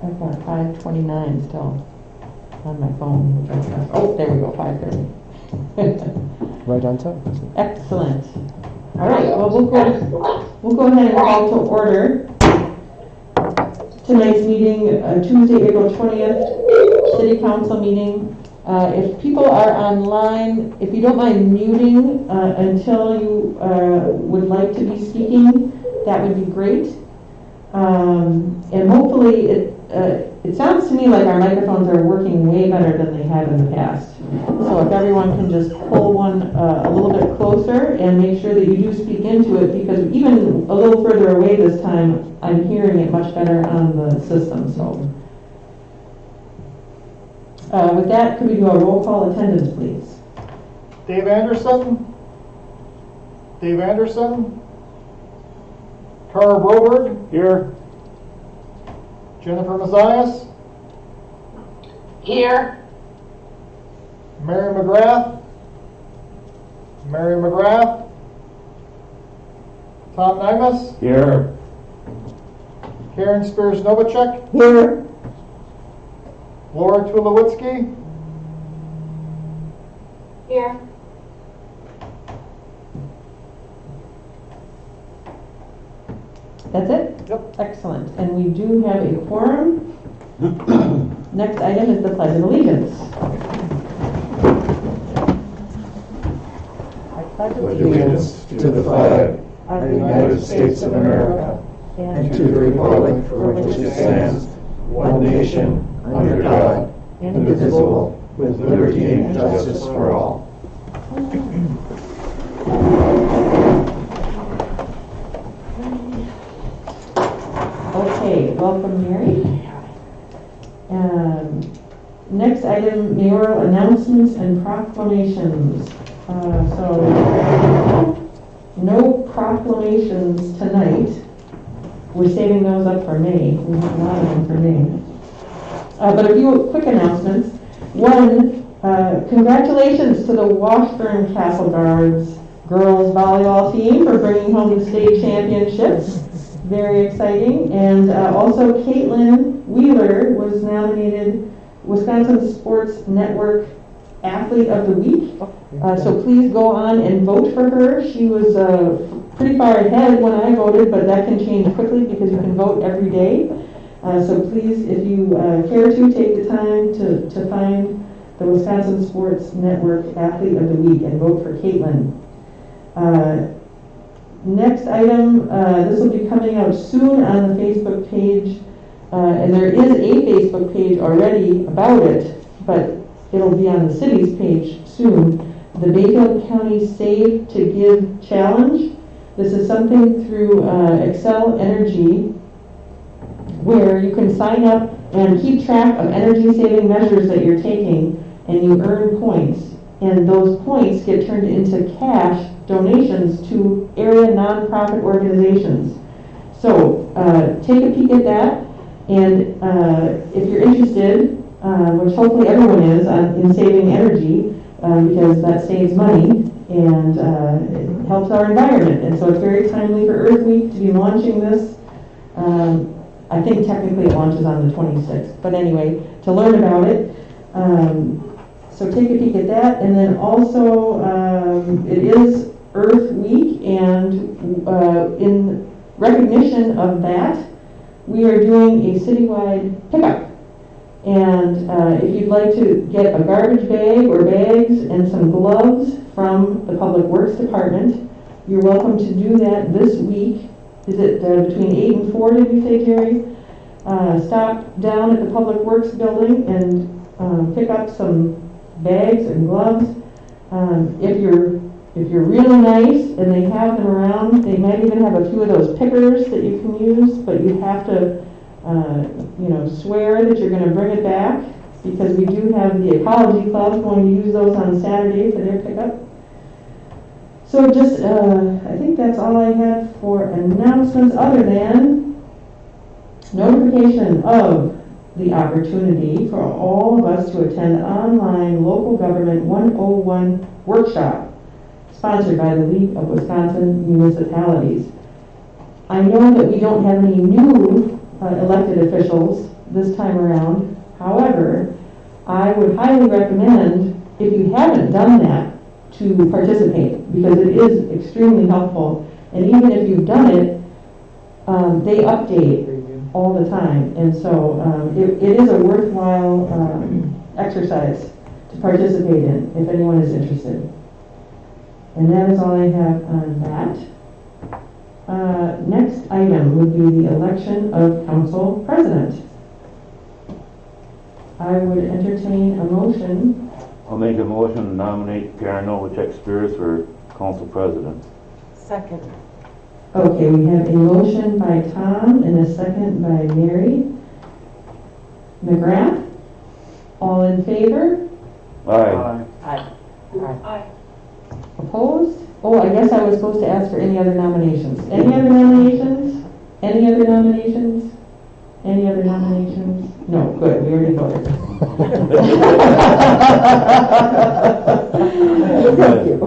I've got 5:29 still on my phone. Oh, there we go, 5:30. Right on time. Excellent. All right, well, we'll go ahead and call to order tonight's meeting, Tuesday, April 20th, City Council meeting. If people are online, if you don't mind muting until you would like to be speaking, that would be great. And hopefully, it sounds to me like our microphones are working way better than they have in the past. So if everyone can just pull one a little bit closer and make sure that you do speak into it, because even a little further away this time, I'm hearing it much better on the system. So with that, could we do a roll call attendance, please? Dave Anderson. Cara Broberg. Here. Jennifer Mazias. Here. Mary McGrath. Tom Nymus. Here. Karen Spears Novacek. Here. Laura Tulowitzki. Here. That's it? Yep. Excellent. And we do have a quorum. Next item is the Pledge of Allegiance. I pledge Allegiance to the flag of the United States of America and to the republic for which it stands, one nation, under God, indivisible, with liberty and justice for all. Okay, welcome, Mary. Next item, mayoral announcements and proclamations. So, no proclamations tonight. We're saving those up for May. We have a lot of them for May. But a few quick announcements. One, congratulations to the Washburn Castle Guards girls volleyball team for bringing home the state championships. Very exciting. And also Caitlin Wheeler was nominated Wisconsin Sports Network Athlete of the Week. So please go on and vote for her. She was pretty far ahead when I voted, but that can change quickly because you can vote every day. So please, if you care to, take the time to find the Wisconsin Sports Network Athlete of the Week and vote for Caitlin. Next item, this will be coming out soon on the Facebook page, and there is a Facebook page already about it, but it'll be on the city's page soon. The Bayfield County Save to Give Challenge. This is something through Excel Energy where you can sign up and keep track of energy saving measures that you're taking, and you earn points, and those points get turned into cash donations to area nonprofit organizations. So take a peek at that, and if you're interested, which hopefully everyone is, in saving energy, because that saves money and it helps our environment. And so it's very timely for Earth Week to be launching this. I think technically it launches on the 26th, but anyway, to learn about it. So take a peek at that, and then also it is Earth Week, and in recognition of that, we are doing a citywide pickup. And if you'd like to get a garbage bag or bags and some gloves from the Public Works Department, you're welcome to do that this week. Is it between 8 and 4, did you say, Jerry? Stop down at the Public Works building and pick up some bags and gloves. If you're really nice and they have them around, they might even have a few of those pickers that you can use, but you have to swear that you're going to bring it back, because we do have the Ecology Club going to use those on Saturday for their pickup. So just, I think that's all I have for announcements, other than notification of the opportunity for all of us to attend online Local Government 101 workshop sponsored by the League of Wisconsin Municipalities. I know that we don't have any new elected officials this time around. However, I would highly recommend, if you haven't done that, to participate, because it is extremely helpful. And even if you've done it, they update all the time. And so it is a worthwhile exercise to participate in, if anyone is interested. And that is all I have on that. Next item would be the election of council president. I would entertain a motion. I'll make a motion to nominate Karen Novacek-Spears for council president. Second. Okay, we have a motion by Tom and a second by Mary McGrath. All in favor? Aye. Aye. Aye. Opposed? Oh, I guess I was supposed to ask for any other nominations. Any other nominations? Any other nominations? Any other nominations? No, good, we already voted. Thank you.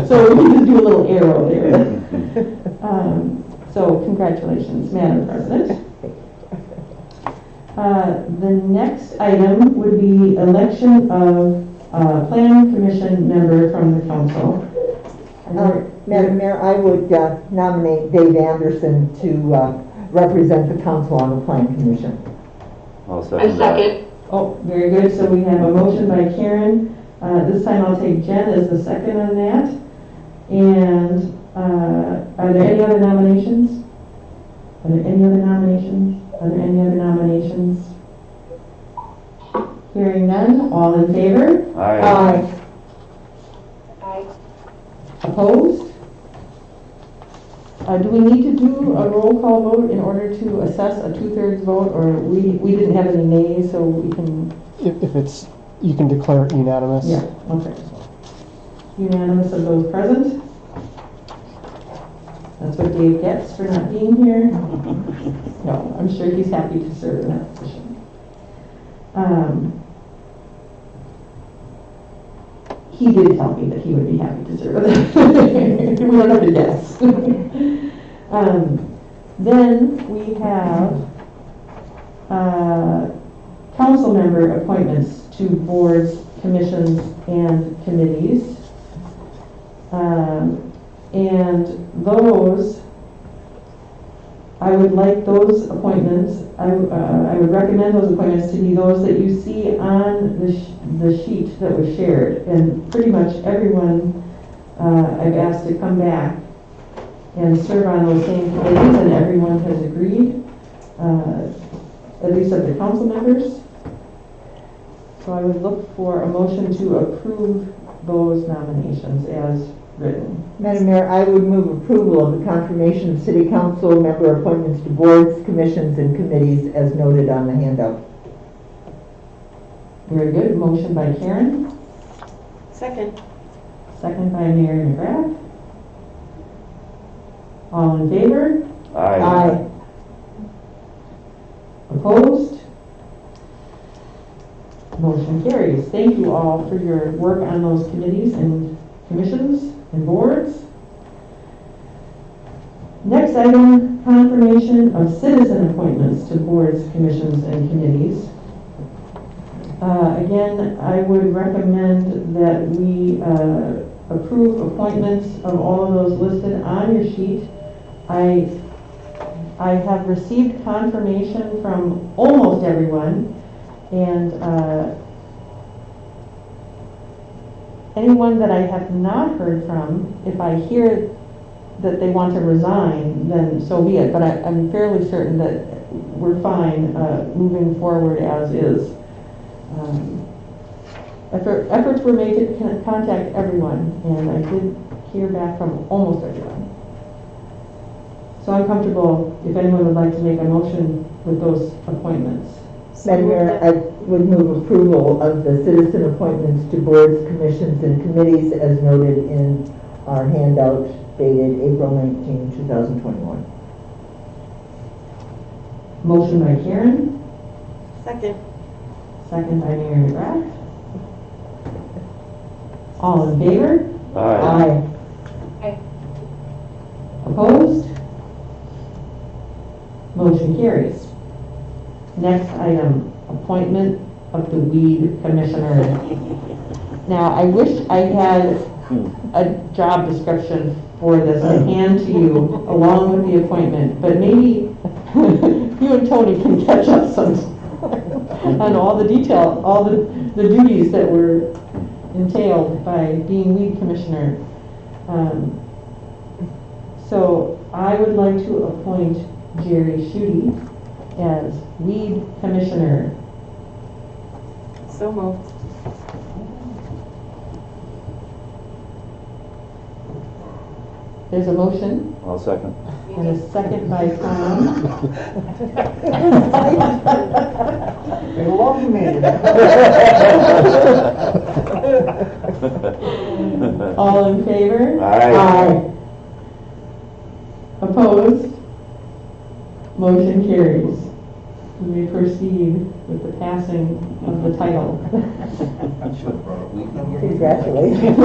So we can just do a little arrow there. So congratulations, Madam President. The next item would be election of Plan Commission member from the council. Madam Mayor, I would nominate Dave Anderson to represent the council on the Plan Commission. I'll second that. Oh, very good. So we have a motion by Karen. This time I'll take Jen as the second on that. And are there any other nominations? Are there any other nominations? Are there any other nominations? Hearing none, all in favor? Aye. Aye. Opposed? Do we need to do a roll call vote in order to assess a 2/3 vote, or we didn't have any nays, so we can? If it's, you can declare it unanimous. Yeah, okay. Unanimous of those present? That's what Dave gets for not being here. No, I'm sure he's happy to serve in that position. He did tell me that he would be happy to serve. We don't have to guess. Then we have council member appointments to boards, commissions, and committees. And those, I would like those appointments, I would recommend those appointments to be those that you see on the sheet that was shared. And pretty much everyone I've asked to come back and serve on those same committees, and everyone has agreed, at least of the council members. So I would look for a motion to approve those nominations as written. Madam Mayor, I would move approval of the confirmation of City Council member appointments to boards, commissions, and committees as noted on the handout. Very good. Motion by Karen. Second. Second by Mary McGrath. All in favor? Aye. Opposed? Motion carries. Thank you all for your work on those committees and commissions and boards. Next item, confirmation of citizen appointments to boards, commissions, and committees. Again, I would recommend that we approve appointments of all of those listed on your sheet. I have received confirmation from almost everyone, and anyone that I have not heard from, if I hear that they want to resign, then so be it. But I'm fairly certain that we're fine moving forward as is. Efforts were made to contact everyone, and I did hear back from almost everyone. So I'm comfortable if anyone would like to make a motion with those appointments. Madam Mayor, I would move approval of the citizen appointments to boards, commissions, and committees as noted in our handout dated April 19, 2021. Motion by Karen, Second. second by Mary McGrath. All in favor? Aye. Opposed? Motion carries. Next item, appointment of the weed commissioner. Now, I wish I had a job description for this to hand to you along with the appointment, but maybe you and Tony can catch up some on all the detail, all the duties that were entailed by being weed commissioner. So I would like to appoint Jerry Schutte as weed commissioner. So moved. There's a motion I'll second. and a second by Tom. They love me. All in favor? Aye. Opposed? Motion carries. We may proceed with the passing of the title. Congratulations.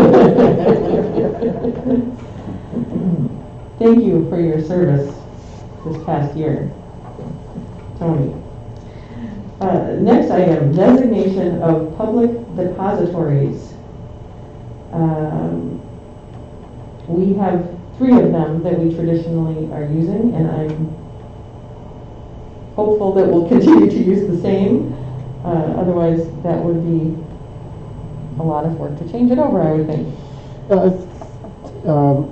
Thank you for your service this past year, Tony. Next item, designation of public depositories. We have 3 of them that we traditionally are using, and I'm hopeful that we'll continue to use the same. Otherwise, that would be a lot of work to change it over, I would think.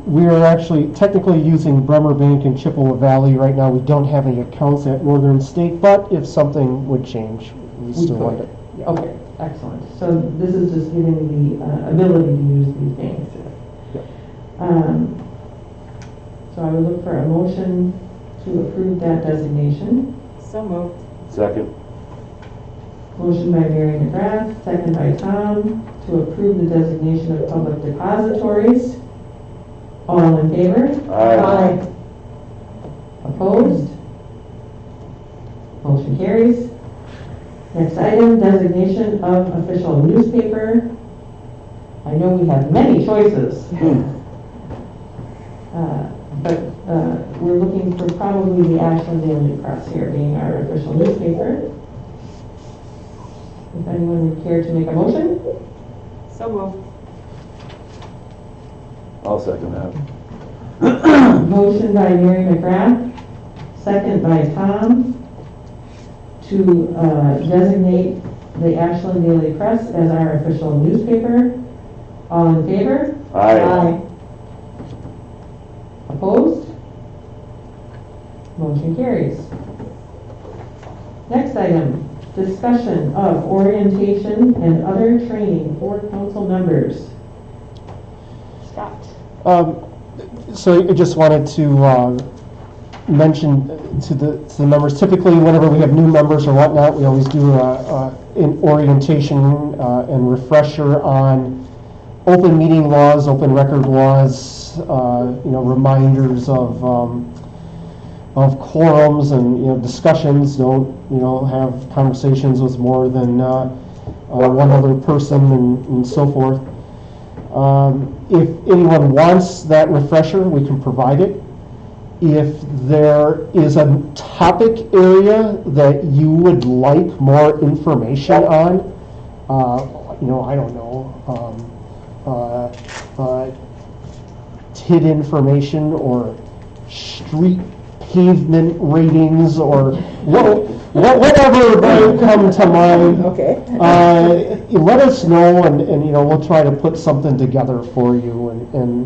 We are actually technically using Bremer Bank in Chippewa Valley right now. We don't have any accounts at Northern State, but if something would change, we still want it. Yeah. Okay, excellent. So this is just giving the ability to use these things. Yep. So I would look for a motion to approve that designation. So moved. Second. Motion by Mary McGrath, second by Tom, to approve the designation of public depositories. All in favor? Aye. Opposed? Motion carries. Next item, designation of official newspaper. I know we have many choices. But we're looking for probably the Ashland Daily Press here being our official newspaper. If anyone would care to make a motion? So moved. I'll second that. Motion by Mary McGrath, second by Tom, to designate the Ashland Daily Press as our official newspaper. All in favor? Aye. Opposed? Motion carries. Next item, discussion of orientation and other training for council members. Scott. So I just wanted to mention to the members, typically whenever we have new members or whatnot, we always do an orientation and refresher on open meeting laws, open record laws, reminders of quorums and discussions. Don't have conversations with more than one other person and so forth. If anyone wants that refresher, we can provide it. If there is a topic area that you would like more information on, I don't know, TID information or street pavement ratings or whatever might come to mind. Okay. Let us know, and we'll try to put something together for you in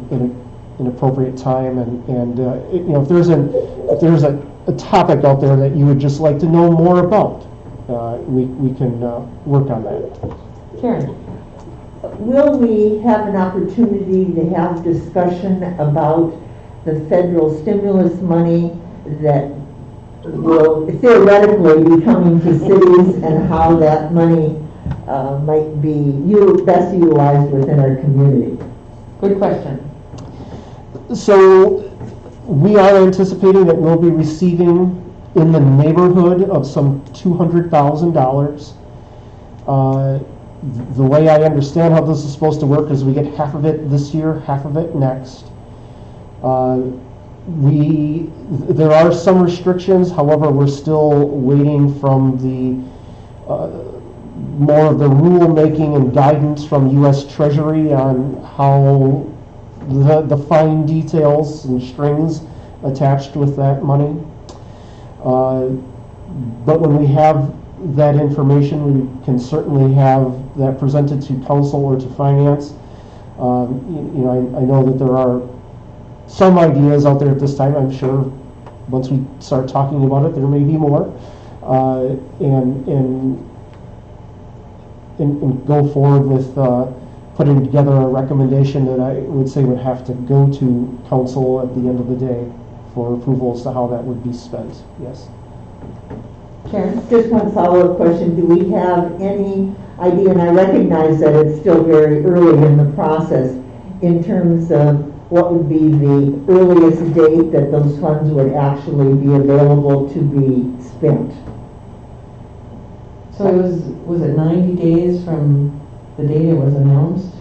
an appropriate time. And if there's a topic out there that you would just like to know more about, we can work on that. Karen. Will we have an opportunity to have discussion about the federal stimulus money that will theoretically be coming to cities and how that money might be best utilized within our community? Good question. So we are anticipating that we'll be receiving in the neighborhood of some $200,000. The way I understand how this is supposed to work is we get half of it this year, half of it next. There are some restrictions, however, we're still waiting from the more of the rulemaking and guidance from U.S. Treasury on how the fine details and strings attached with that money. But when we have that information, we can certainly have that presented to council or to finance. I know that there are some ideas out there at this time. I'm sure once we start talking about it, there may be more. And go forward with putting together a recommendation that I would say would have to go to council at the end of the day for approval as to how that would be spent. Yes. Karen, just one follow-up question. Do we have any idea, and I recognize that it's still very early in the process, in terms of what would be the earliest date that those funds would actually be available to be spent? So was it 90 days from the date it was announced?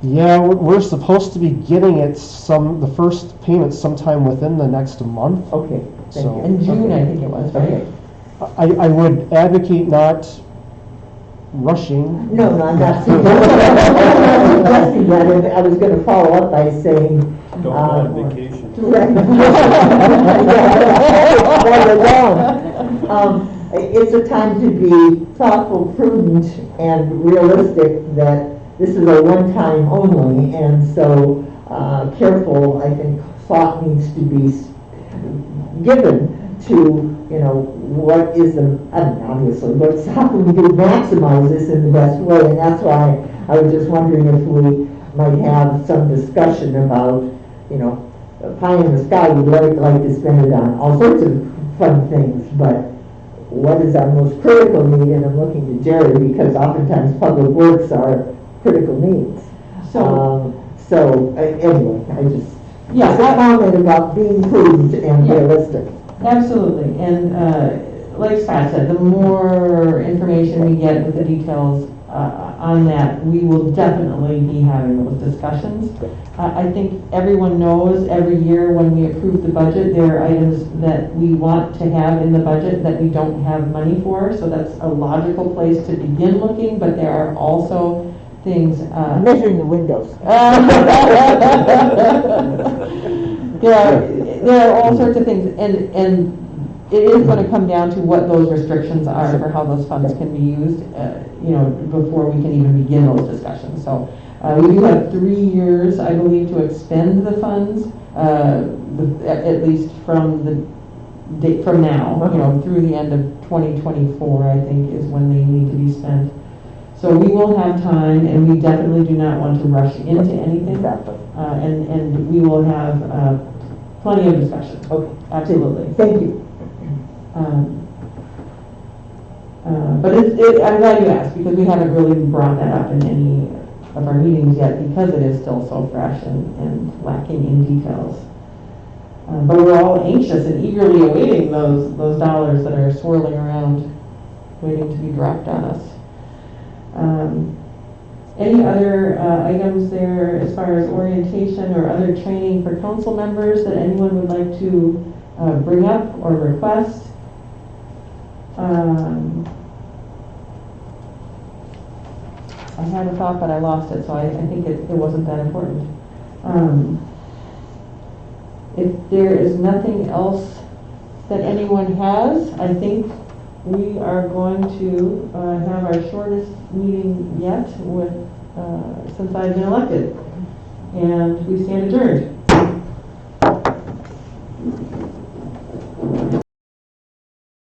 Yeah, we're supposed to be getting it the first payment sometime within the next month. Okay. Thank So- you. In June, I think it was, right? Okay. I would advocate not rushing. No, I'm not suggesting that. I was going to follow up by saying. Don't go on vacation. Right. It's a time to be thoughtful, prudent, and realistic that this is a one-time only, and so careful, I think, thought needs to be given to, what is obviously, but how can we maximize this in the best way? And that's why I was just wondering if we might have some discussion about, pie in the sky, we'd like to spend it on all sorts of fun things, but what is our most critical need? And I'm looking to Jerry because oftentimes public works are critical needs. Anyway, I just a comment about being prudent and realistic. Absolutely, and like Scott said, the more information we get with the details on that, we will definitely be having those discussions. I think everyone knows every year when we approve the budget, there are items that we want to have in the budget that we don't have money for, so that's a logical place to begin looking, but there are also things... Measuring the windows. There are all sorts of things, and it is going to come down to what those restrictions are for how those funds can be used, before we can even begin those discussions. So we do have 3 years, I believe, to expend the funds, at least from now, through the end of 2024, I think, is when they need to be spent. So we will have time, and we definitely do not want to rush into anything. Exactly. And we will have plenty of discussion. Okay. Absolutely. Thank you. But I'm glad you asked, because we haven't really brought that up in any of our meetings yet, because it is still so fresh and lacking in details. But we're all anxious and eagerly awaiting those dollars that are swirling around, waiting to be dropped on us. Any other items there as far as orientation or other training for council members that anyone would like to bring up or request? I had a thought, but I lost it, so I think it wasn't that important. If there is nothing else that anyone has, I think we are going to have our shortest meeting yet since I've been elected. And we stand adjourned.